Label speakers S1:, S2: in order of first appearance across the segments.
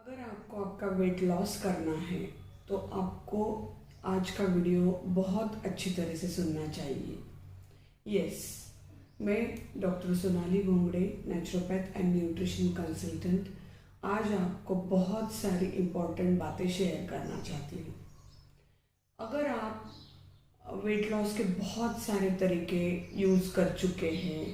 S1: अगर आपको आपका वेट लॉस करना है तो आपको आज का वीडियो बहुत अच्छी तरह से सुनना चाहिए। यस, मैं doctor Sonali Bhongade, naturopath and nutrition consultant, आज आपको बहुत सारी इम्पोर्टेंट बातें शेयर करना चाहती हूँ। अगर आप वेट लॉस के बहुत सारे तरीके यूज़ कर चुके हैं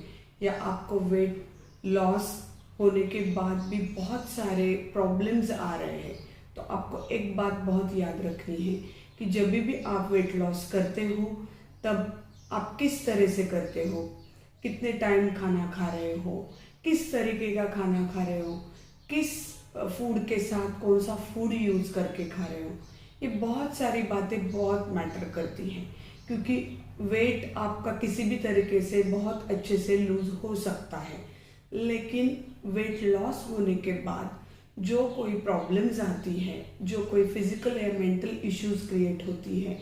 S1: या आपको वेट लॉस होने के बाद भी बहुत सारे प्रॉब्लम्स आ रहे हैं, तो आपको एक बात बहुत याद रखनी है कि जब भी आप वेट लॉस करते हो तब आप किस तरह से करते हो, कितने टाइम खाना खा रहे हो, किस तरीके का खाना खा रहे हो, किस फूड के साथ कौन सा फूड यूज़ करके खा रहे हो, ये बहुत सारी बातें बहुत मैटर करती हैं। क्योंकि वेट आपका किसी भी तरीके से बहुत अच्छे से लूज हो सकता है, लेकिन वेट लॉस होने के बाद जो कोई प्रॉब्लम्स आती है, जो कोई फिजिकल या मेंटल इश्यूज क्रिएट होती है,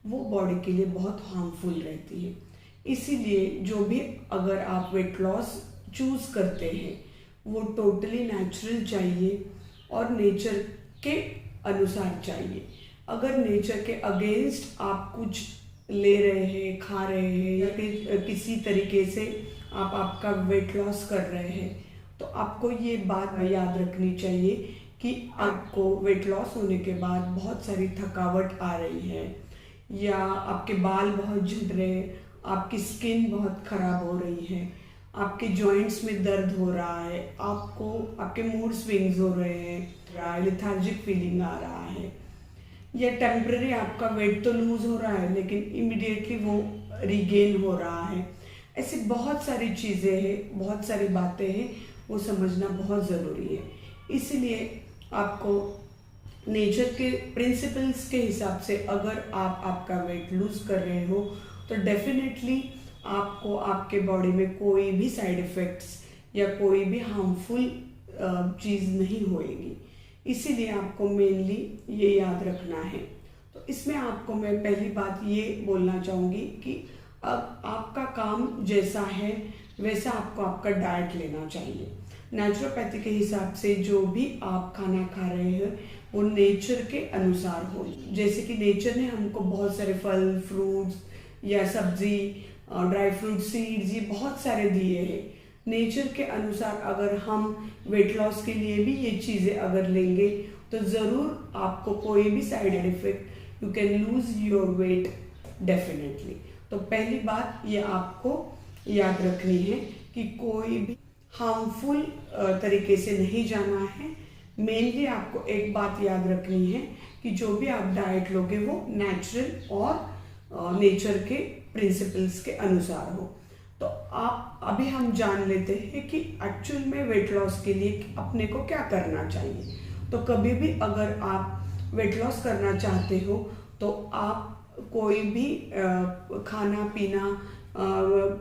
S1: वो बॉडी के लिए बहुत हार्मफुल रहती है। इसीलिए जो भी अगर आप वेट लॉस चूज करते हैं वो टोटली नेचुरल चाहिए और नेचर के अनुसार चाहिए। अगर नेचर के अगेंस्ट आप कुछ ले रहे हैं, खा रहे हैं या फिर किसी तरीके से आप आपका वेट लॉस कर रहे हैं, तो आपको ये बात याद रखनी चाहिए कि आपको वेट लॉस होने के बाद बहुत सारी थकावट आ रही है या आपके बाल बहुत झड़ रहे हैं, आपकी स्किन बहुत खराब हो रही है, आपके जॉइंट्स में दर्द हो रहा है, आपको आपके मूड स्विंग्स हो रहे हैं, लेथार्जिक फीलिंग आ रहा है, या टेम्पररी आपका वेट तो लूज हो रहा है लेकिन इमीडिएटली वो रिगेन हो रहा है। ऐसी बहुत सारी चीज़ें हैं, बहुत सारी बातें हैं, वो समझना बहुत ज़रूरी है। इसलिए आपको नेचर के प्रिंसिपल्स के हिसाब से अगर आप आपका वेट लूज कर रहे हो तो डेफिनेटली आपको आपके बॉडी में कोई भी साइड इफ़ेक्ट्स या कोई भी हार्मफुल चीज़ नहीं होएगी। इसीलिए आपको मेनली ये याद रखना है। तो इसमें आपको मैं पहली बात ये बोलना चाहूँगी कि अब आपका काम जैसा है वैसा आपको आपका डाइट लेना चाहिए। नेचुरोपैथी के हिसाब से जो भी आप खाना खा रहे हैं वो नेचर के अनुसार हो। जैसे कि नेचर ने हमको बहुत सारे फल, फ्रूट्स या सब्जी, ड्राई फ्रूट, सीड्स, ये बहुत सारे दिए हैं। नेचर के अनुसार अगर हम वेट लॉस के लिए भी ये चीज़ें अगर लेंगे तो ज़रूर आपको कोई भी side effect, you can lose your weight definitely. तो पहली बात ये आपको याद रखनी है कि कोई भी हार्मफुल तरीके से नहीं जाना है। मेनली आपको एक बात याद रखनी है कि जो भी आप डाइट लोगे वो नेचुरल और नेचर के प्रिंसिपल्स के अनुसार हो। तो आप अभी हम जान लेते हैं कि एक्चुअल में वेट लॉस के लिए अपने को क्या करना चाहिए। तो कभी भी अगर आप वेट लॉस करना चाहते हो तो आप कोई भी खाना पीना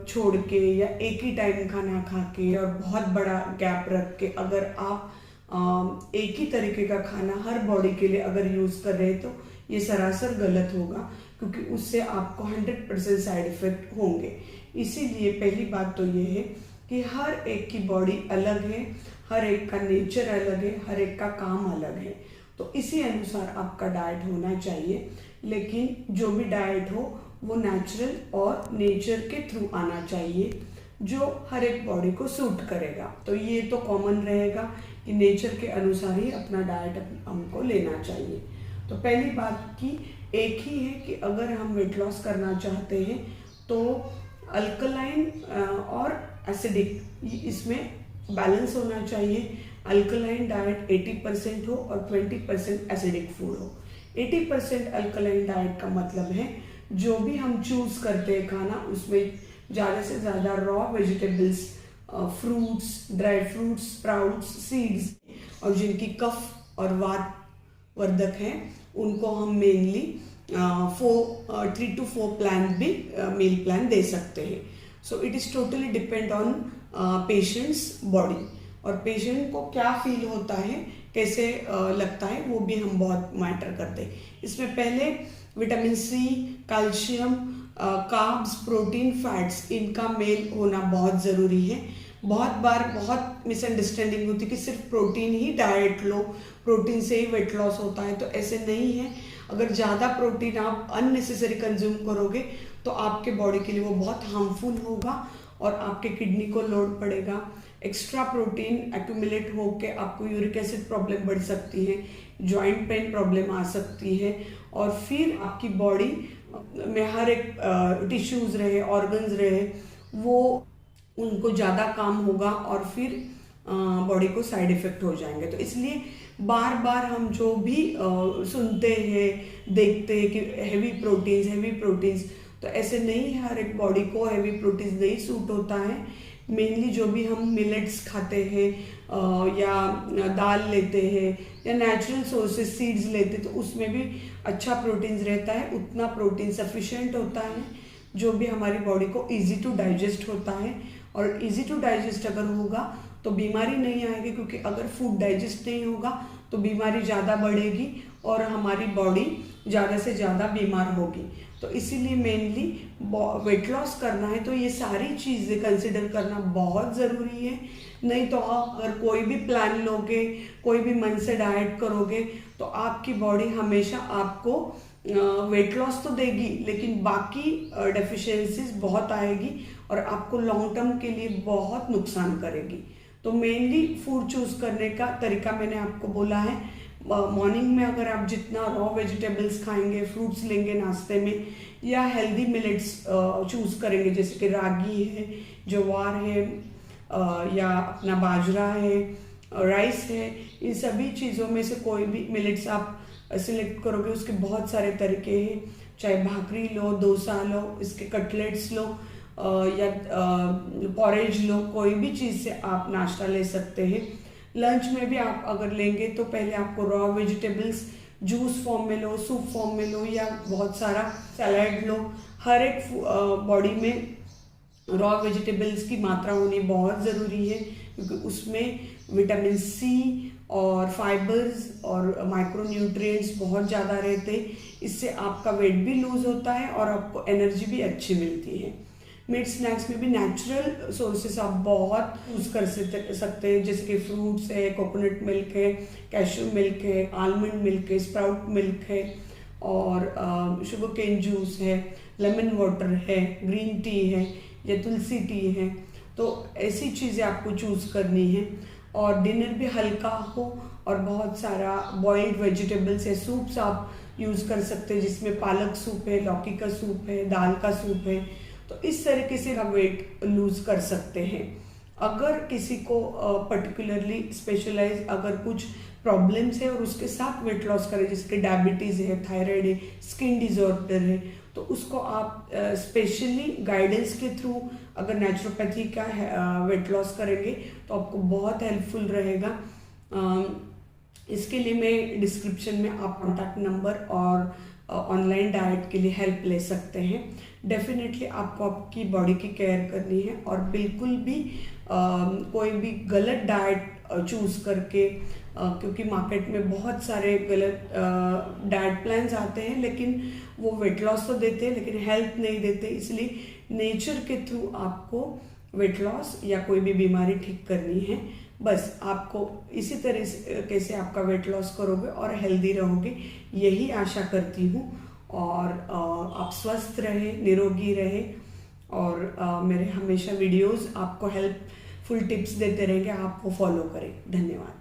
S1: छोड़ के या एक ही टाइम खाना खा के और बहुत बड़ा गैप रख के अगर आप एक ही तरीके का खाना हर बॉडी के लिए अगर यूज़ कर रहे हैं तो ये सरासर गलत होगा, क्योंकि उससे आपको 100% साइड इफ़ेक्ट होंगे। इसीलिए पहली बात तो ये है कि हर एक की बॉडी अलग है, हर एक का नेचर अलग है, हर एक का काम अलग है। तो इसी अनुसार आपका डाइट होना चाहिए, लेकिन जो भी डाइट हो वो नेचुरल और नेचर के थ्रू आना चाहिए, जो हर एक बॉडी को सूट करेगा। तो ये तो कॉमन रहेगा कि नेचर के अनुसार ही अपना डाइट हमको लेना चाहिए। तो पहली बात की एक ही है कि अगर हम वेट लॉस करना चाहते हैं तो अल्कलाइन और एसिडिक इसमें बैलेंस होना चाहिए। अल्कलाइन डाइट 80% हो और 20% एसिडिक फूड हो। 80% अल्कलाइन डाइट का मतलब है जो भी हम चूज करते हैं खाना उसमें ज़्यादा से ज़्यादा raw vegetables, fruits, dry fruits, sprouts, seeds, और जिनकी कफ और वात वर्धक हैं उनको हम मेनली 3 to 4 प्लान भी मील प्लान दे सकते हैं। So it is totally depend on patients body, और पेशेंट को क्या फील होता है, कैसे लगता है, वो भी हम बहुत मैटर करते हैं। इसमें पहले vitamin C, calcium, carbs, protein, fats, इनका मेल होना बहुत ज़रूरी है। बहुत बार बहुत मिसअंडरस्टैंडिंग होती है कि सिर्फ प्रोटीन ही डाइट लो, प्रोटीन से ही वेट लॉस होता है, तो ऐसे नहीं है। अगर ज़्यादा प्रोटीन आप अननेसेसरी कंज्यूम करोगे तो आपके बॉडी के लिए वो बहुत हार्मफुल होगा और आपके किडनी को लोड पड़ेगा। एक्स्ट्रा प्रोटीन एक्यूमुलेट होके आपको यूरिक एसिड प्रॉब्लम बढ़ सकती है, जॉइंट पेन प्रॉब्लम आ सकती है, और फिर आपकी बॉडी में हर एक टिश्यूज़ रहे, ऑर्गन्स रहे, वो उनको ज़्यादा काम होगा और फिर बॉडी को साइड इफ़ेक्ट हो जाएंगे। तो इसलिए बार बार हम जो भी सुनते हैं, देखते हैं कि हैवी प्रोटीन्स, तो ऐसे नहीं, हर एक बॉडी को हैवी प्रोटीन्स नहीं सूट होता है। मेनली जो भी हम मिलेट्स खाते हैं या दाल लेते हैं या नेचुरल सोर्सेज सीड्स लेते हैं, तो उसमें भी अच्छा प्रोटीन्स रहता है, उतना प्रोटीन सफिशिएंट होता है जो भी हमारी बॉडी को इजी टू डाइजेस्ट होता है। और इजी टू डाइजेस्ट अगर होगा तो बीमारी नहीं आएगी, क्योंकि अगर फूड डाइजेस्ट नहीं होगा तो बीमारी ज़्यादा बढ़ेगी और हमारी बॉडी ज़्यादा से ज़्यादा बीमार होगी। तो इसीलिए मेनली वेट लॉस करना है तो ये सारी चीज़ें कंसिडर करना बहुत ज़रूरी है। नहीं तो आप अगर कोई भी प्लान लोगे, कोई भी मन से डाइट करोगे, तो आपकी बॉडी हमेशा आपको वेट लॉस तो देगी, लेकिन बाकी डेफिशिएंसीज बहुत आएगी और आपको लॉन्ग टर्म के लिए बहुत नुकसान करेगी। तो मेनली फूड चूज़ करने का तरीका मैंने आपको बोला है। मॉर्निंग में अगर आप जितना रॉ वेजिटेबल्स खाएंगे, फ्रूट्स लेंगे नाश्ते में, या हेल्दी मिलेट्स चूज़ करेंगे, जैसे कि रागी है, ज्वार है, या अपना बाजरा है, राइस है, इन सभी चीज़ों में से कोई भी मिलेट्स आप सिलेक्ट करोगे। उसके बहुत सारे तरीके हैं, चाहे भाकरी लो, डोसा लो, इसके कटलेट्स लो, या पॉरेज लो, कोई भी चीज़ से आप नाश्ता ले सकते हैं। लंच में भी आप अगर लेंगे तो पहले आपको रॉ वेजिटेबल्स जूस फॉर्म में लो, सूप फॉर्म में लो, या बहुत सारा सैलड लो। हर एक बॉडी में रॉ वेजिटेबल्स की मात्रा होनी बहुत ज़रूरी है, क्योंकि उसमें विटामिन सी और फाइबर्स और माइक्रोन्यूट्रिएंट्स बहुत ज़्यादा रहते हैं। इससे आपका वेट भी लूज़ होता है और आपको एनर्जी भी अच्छी मिलती है। मिड स्नैक्स में भी नेचुरल सोर्सेस आप बहुत यूज़ कर सकते हैं, जैसे कि फ्रूट्स है, कोकोनट मिल्क है, कैशू मिल्क है, आलमंड मिल्क है, स्प्राउट मिल्क है, और शुगर केन जूस है, लेमन वाटर है, ग्रीन टी है या तुलसी टी है। तो ऐसी चीज़ें आपको चूज़ करनी है। और डिनर भी हल्का हो और बहुत सारा बॉइल्ड वेजिटेबल्स है, सूप्स आप यूज़ कर सकते हैं, जिसमें पालक सूप है, लौकी का सूप है, दाल का सूप है। तो इस तरीके से आप वेट लूज कर सकते हैं। अगर किसी को पर्टिकुलरली स्पेशलाइज अगर कुछ प्रॉब्लम्स है और उसके साथ वेट लॉस करें, जैसे डायबिटीज़ है, थायराइड है, स्किन डिसऑर्डर है, तो उसको आप स्पेशली गाइडेंस के थ्रू अगर नेचुरोपैथी का वेट लॉस करेंगे तो आपको बहुत हेल्पफुल रहेगा। इसके लिए मैं डिस्क्रिप्शन में आप कॉन्टैक्ट नंबर और ऑनलाइन डाइट के लिए हेल्प ले सकते हैं। डेफिनेटली आपको आपकी बॉडी की केयर करनी है और बिल्कुल भी कोई भी गलत डाइट चूज़ करके, क्योंकि मार्केट में बहुत सारे गलत डाइट प्लान्स आते हैं, लेकिन वो वेट लॉस तो देते हैं लेकिन हेल्थ नहीं देते। इसलिए नेचर के थ्रू आपको वेट लॉस या कोई भी बीमारी ठीक करनी है। बस आपको इसी तरह से कैसे आपका वेट लॉस करोगे और हेल्दी रहोगे, यही आशा करती हूँ। और आप स्वस्थ रहे, निरोगी रहे, और मेरे हमेशा वीडियोस आपको हेल्पफुल टिप्स देते रहेंगे, आप वो फॉलो करें। धन्यवाद।